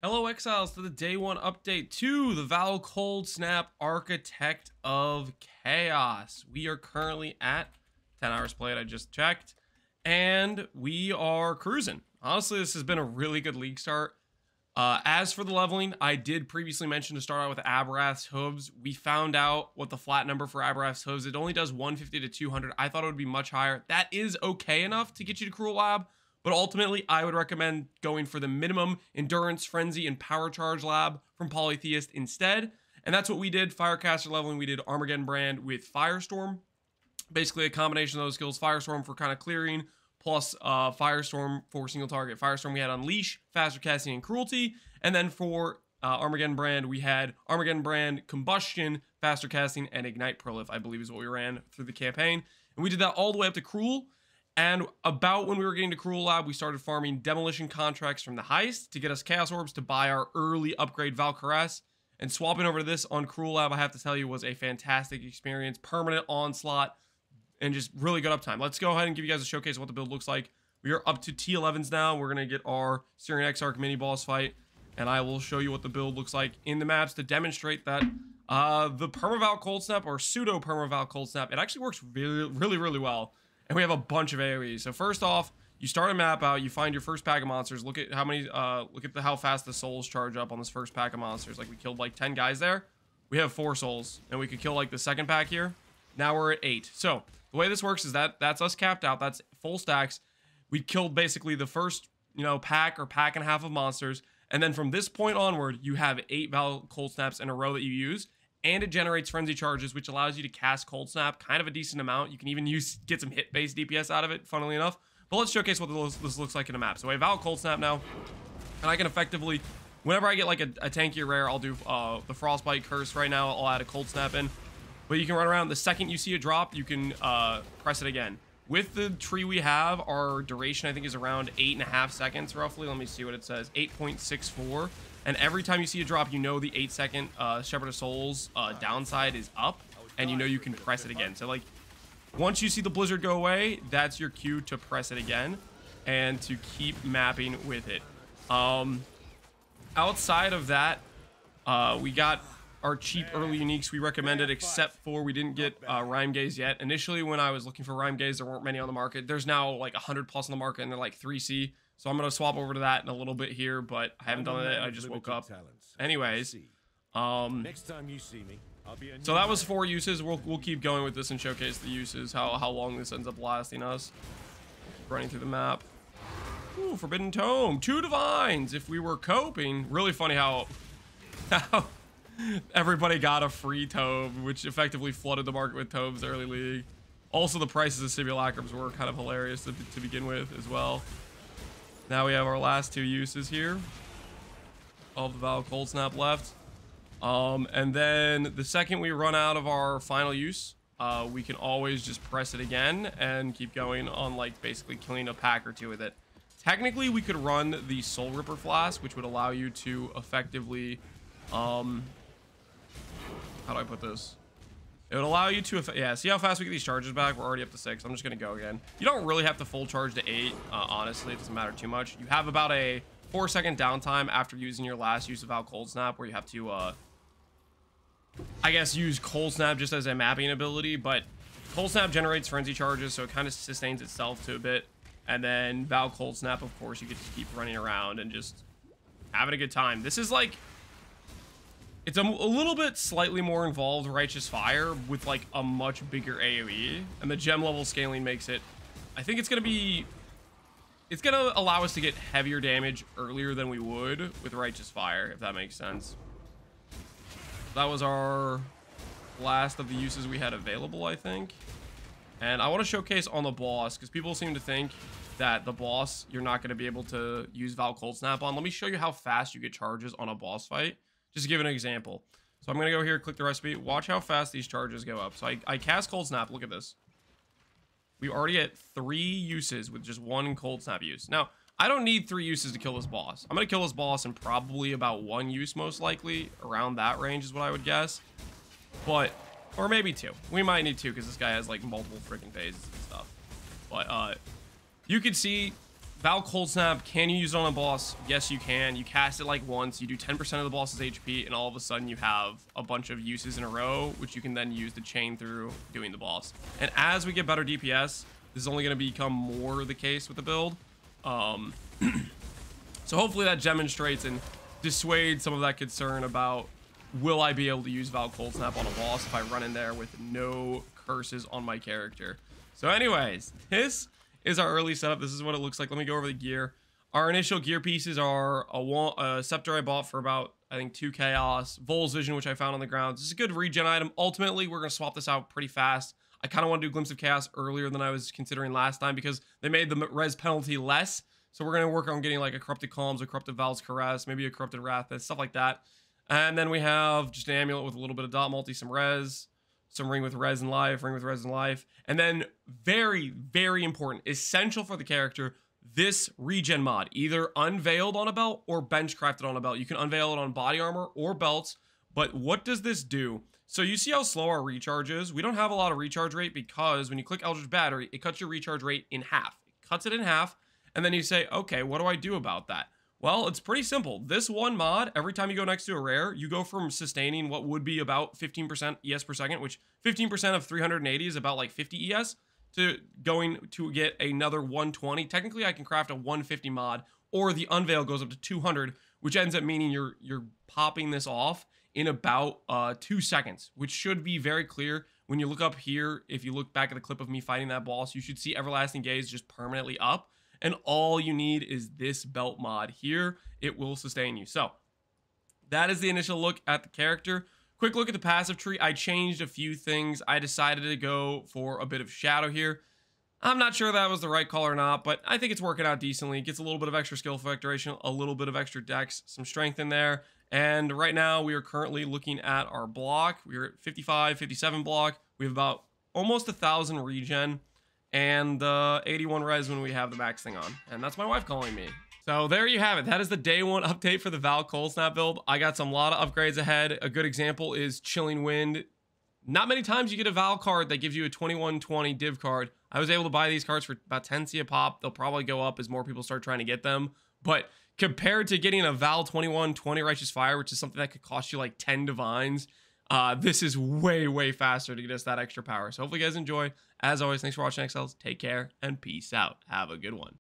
Hello, Exiles, to the day one update to the Vaal Cold Snap Architect of Chaos. We are currently at 10 hours played, I just checked, and we are cruising. Honestly, this has been a really good league start. As for the leveling, I did previously mention to start out with Abrath's Hooves. We found out what the flat number for Abrath's Hooves. It only does 150 to 200. I thought it would be much higher. That is okay enough to get you to Cruel Lab. But ultimately, I would recommend going for the minimum Endurance, Frenzy, and Power Charge Lab from Polytheist instead. And that's what we did. Firecaster leveling, we did Armageddon Brand with Firestorm. Basically a combination of those skills. Firestorm for kind of clearing, plus Firestorm for single target. Firestorm we had Unleash, Faster Casting, and Cruelty. And then for Armageddon Brand, we had Armageddon Brand, Combustion, Faster Casting, and Ignite Prolif, I believe is what we ran through the campaign. And we did that all the way up to Cruel. And about when we were getting to Cruel Lab, we started farming demolition contracts from the heist to get us Chaos Orbs to buy our early upgrade Valkyries. And swapping over to this on Cruel Lab, I have to tell you, was a fantastic experience. Permanent onslaught and just really good uptime. Let's go ahead and give you guys a showcase of what the build looks like. We are up to T11s now. We're going to get our Syrian Exarch mini boss fight. And I will show you what the build looks like in the maps to demonstrate that the Permaval Cold Snap, or pseudo Permaval Cold Snap, it actually works really well. And we have a bunch of AoEs. So first off, you start a map out, you find your first pack of monsters. Look at how many, how fast the souls charge up on this first pack of monsters. Like, we killed like 10 guys there. We have 4 souls, and we could kill like the second pack here. Now we're at 8. So the way this works is that's us capped out. That's full stacks. We killed basically the first, pack or pack and a half of monsters. And then from this point onward, you have 8 Vaal Cold Snaps in a row that you use. And it generates frenzy charges, which allows you to cast Cold Snap kind of a decent amount. You can even get some hit-based DPS out of it, funnily enough. But let's showcase what this looks like in a map. So I have Vaal Cold Snap now, and I can effectively, whenever I get like a tankier rare, I'll do the Frostbite Curse. Right now, I'll add a Cold Snap in. But you can run around. The second you see a drop, you can press it again. With the tree we have, our duration, I think, is around 8.5 seconds, roughly. Let me see what it says. 8.64. And every time you see a drop, you know the 8-second Shepherd of Souls downside is up, and you know you can press it again. So, like, once you see the blizzard go away, that's your cue to press it again and to keep mapping with it. Outside of that, we got our cheap early uniques we recommended, except for we didn't get Rhyme Gaze yet. Initially, when I was looking for Rhyme Gaze, there weren't many on the market. There's now like 100 plus on the market, and they're like 3C. So I'm going to swap over to that in a little bit here, but I haven't done it. I just woke up. Anyways, next time you see me, so that was 4 uses. We'll keep going with this and showcase the uses, how long this ends up lasting us. Running through the map. Ooh, Forbidden Tome. 2 Divines. If we were coping. Really funny how everybody got a free tome, which effectively flooded the market with tomes early league. Also, the prices of simulacrums were kind of hilarious to begin with as well. Now we have our last 2 uses here of the Vaal Cold Snap left. And then the second we run out of our final use, we can always just press it again and keep going on, like, basically killing a pack or 2 with it. Technically, we could run the Soul Ripper Flask, which would allow you to effectively, how do I put this? It would allow you to, yeah, see how fast we get these charges back? We're already up to 6. I'm just going to go again. You don't really have to full charge to 8, honestly. It doesn't matter too much. You have about a 4-second downtime after using your last use of Vaal Cold Snap, where you have to, I guess, use Cold Snap just as a mapping ability. But Cold Snap generates frenzy charges, so it kind of sustains itself to a bit. And then Vaal Cold Snap, of course, you get to keep running around and just having a good time. This is like... It's a little bit slightly more involved Righteous Fire with like a much bigger AoE, and the gem level scaling makes it, I think it's going to allow us to get heavier damage earlier than we would with Righteous Fire, if that makes sense. That was our last of the uses we had available, I think. And I want to showcase on the boss, because people seem to think that the boss, you're not going to be able to use Vaal Cold Snap on. Let me show you how fast you get charges on a boss fight. Just to give an example. So I'm going to go here, click the recipe. Watch how fast these charges go up. So I cast Cold Snap. Look at this. We already at 3 uses with just 1 Cold Snap use. Now, I don't need 3 uses to kill this boss. I'm going to kill this boss in probably about 1 use, most likely. Around that range is what I would guess. But, or maybe 2. We might need 2 because this guy has like multiple freaking phases and stuff. But, you can see Vaal Cold Snap, can you use it on a boss? Yes, you can. You cast it like once, you do 10% of the boss's HP, and all of a sudden you have a bunch of uses in a row, which you can then use to chain through doing the boss. And as we get better DPS, this is only going to become more the case with the build. So hopefully that demonstrates and dissuades some of that concern about, will I be able to use Vaal Cold Snap on a boss if I run in there with no curses on my character? So anyways, this is our early setup. This is what it looks like. Let me go over the gear. Our initial gear pieces are a scepter I bought for about, I think, 2 chaos. Vol's Vision, which I found on the ground. This is a good regen item. Ultimately, we're going to swap this out pretty fast. I kind of want to do Glimpse of Chaos earlier than I was considering last time because they made the res penalty less. So we're going to work on getting like a Corrupted Calms, a Corrupted Val's Caress, maybe a Corrupted Wrath, stuff like that. And then we have just an amulet with a little bit of dot multi, some res, some ring with res and life, ring with res and life. And then very, very important, essential for the character, this regen mod, either unveiled on a belt or bench crafted on a belt. You can unveil it on body armor or belts. But what does this do? So you see how slow our recharge is? We don't have a lot of recharge rate because when you click Eldritch Battery, it cuts your recharge rate in half. It cuts it in half. And then you say, okay, what do I do about that? Well, it's pretty simple. This one mod, every time you go next to a rare, you go from sustaining what would be about 15% ES per second, which 15% of 380 is about like 50 ES, to going to get another 120. Technically, I can craft a 150 mod, or the unveil goes up to 200, which ends up meaning you're popping this off in about 2 seconds, which should be very clear. When you look up here, if you look back at the clip of me fighting that boss, you should see Everlasting Gaze just permanently up. And all you need is this belt mod here. It will sustain you. So that is the initial look at the character. Quick look at the passive tree. I changed a few things. I decided to go for a bit of shadow here. I'm not sure that was the right call or not, but I think it's working out decently. It gets a little bit of extra skill factoration, a little bit of extra dex, some strength in there. And right now we are currently looking at our block. We're at 55, 57 block. We have about almost 1,000 regen and 81 res when we have the max thing on. And that's my wife calling me. So there you have it. That is the day one update for the Vaal Cold Snap build. I got some lot of upgrades ahead. A good example is Chilling Wind. Not many times you get a Vaal card that gives you a 2120 div card. I was able to buy these cards for about 10C a pop. They'll probably go up as more people start trying to get them. But compared to getting a Vaal 2120 Righteous Fire, which is something that could cost you like 10 divines, this is way, way faster to get us that extra power. So hopefully you guys enjoy. As always, thanks for watching, Exiles. Take care and peace out. Have a good one.